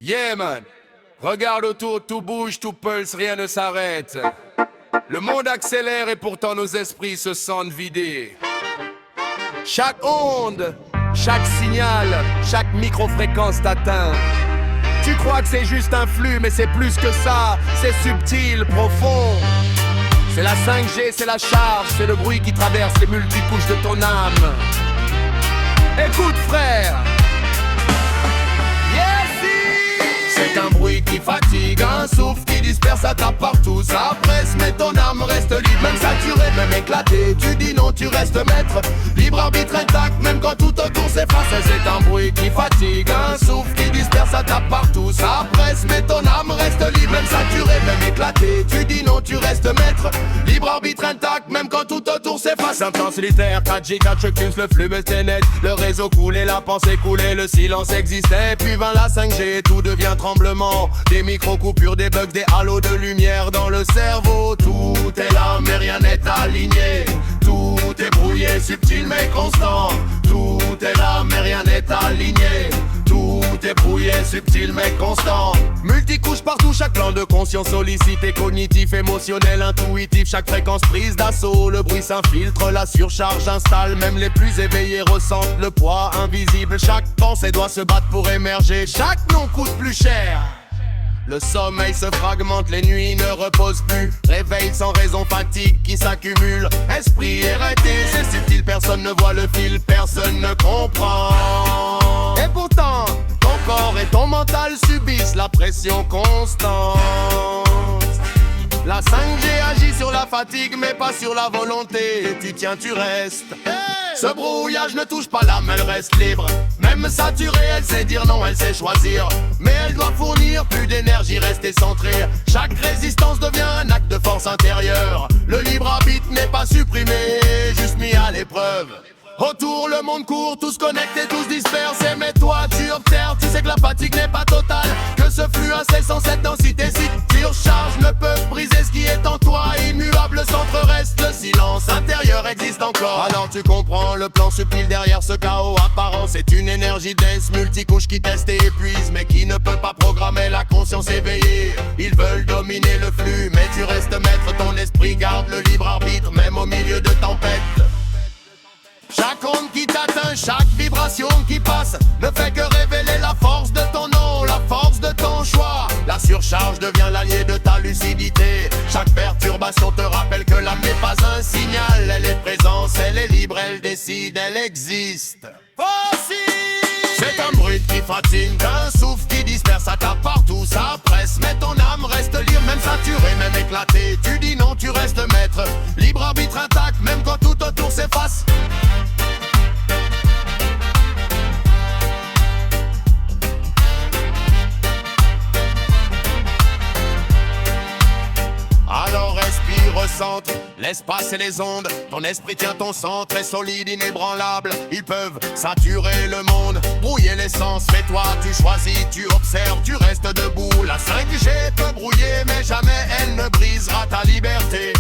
Yeah man, regarde autour, tout bouge, tout pulse, rien ne s'arrête. Le monde accélère et pourtant nos esprits se sentent vidés. Chaque onde, chaque signal, chaque microfréquence t'atteint. Tu crois que c'est juste un flux, mais c'est plus que ça, c'est subtil, profond. C'est la 5G, c'est la charge, c'est le bruit qui traverse les multicouches de ton âme. Écoute frère, c'est un bruit qui fatigue, un souffle qui disperse, ça tape partout, ça presse, mais ton âme reste libre, même saturée, même éclatée. Tu dis non, tu restes maître, libre arbitre intact, même quand tout autour s'efface. C'est un bruit qui fatigue, un souffle qui disperse, ça tape partout, ça presse, mais ton âme reste libre, même saturée, même éclatée. Tu dis non, tu restes maître, libre arbitre intact, même quand tout autour s'efface. Un plan solitaire, 4G, 4 checklist, le flux était net, le réseau coulait, la pensée coulait, le silence existait, puis vint la 5G, tout devient tremblement, des micro-coupures, des bugs, des halos de lumière dans le cerveau. Tout est là mais rien n'est aligné, tout est brouillé, subtil mais constant. Tout est là mais rien n'est aligné, tout est brouillé, subtil mais constant. Multicouche partout, chaque plan de conscience sollicité, cognitif, émotionnel, intuitif. Chaque fréquence prise d'assaut, le bruit s'infiltre, la surcharge installe. Même les plus éveillés ressentent le poids invisible. Chaque pensée doit se battre pour émerger, chaque nom coûte plus cher. Le sommeil se fragmente, les nuits ne reposent plus. Réveil sans raison, fatigue qui s'accumule. Esprit arrêté, c'est subtil, personne ne voit le fil, personne ne comprend. Et pourtant, ton corps et ton mental subissent la pression constante. La 5G agit sur la fatigue mais pas sur la volonté. Tu tiens, tu restes. Ce brouillage ne touche pas l'âme, elle reste libre. Même saturée, elle sait dire non, elle sait choisir. Mais elle doit fournir plus d'énergie, rester centrée. Chaque résistance devient un acte de force intérieure. Le libre arbitre n'est pas supprimé, juste mis à l'épreuve. Autour le monde court, tous connectés, tous dispersés. Mais toi tu observes, tu sais que la fatigue n'est pas totale, que ce flux incessant, cette densité si surcharge ne peuvent briser ce qui est en toi. Immuable, le centre reste, le silence intérieur existe encore. Alors tu comprends le plan subtil derrière ce chaos apparent. C'est une énergie dense, multicouche qui teste et épuise, mais qui ne peut pas programmer la conscience éveillée. Ils veulent dominer le flux, mais tu restes maître, ton esprit garde le libre arbitre, même au milieu de tempêtes. Chaque onde qui t'atteint, chaque vibration qui passe ne fait que révéler la force de ton nom, la force de ton choix. La surcharge devient l'allié de ta lucidité. Chaque perturbation te rappelle que l'âme n'est pas un signal. Elle est présence, elle est libre, elle décide, elle existe. C'est un bruit qui fatigue, un souffle qui disperse, ça tape partout, ça presse. Mais ton âme reste libre, même saturée, même éclatée. Tu dis non, tu restes maître, libre arbitre intact, même quand tout autour s'efface. Alors respire, recentre l'espace et les ondes. Ton esprit tient ton centre, est solide, inébranlable. Ils peuvent saturer le monde, brouiller l'essence. Mais toi tu choisis, tu observes, tu restes debout. La 5G peut brouiller mais jamais elle ne brisera ta liberté.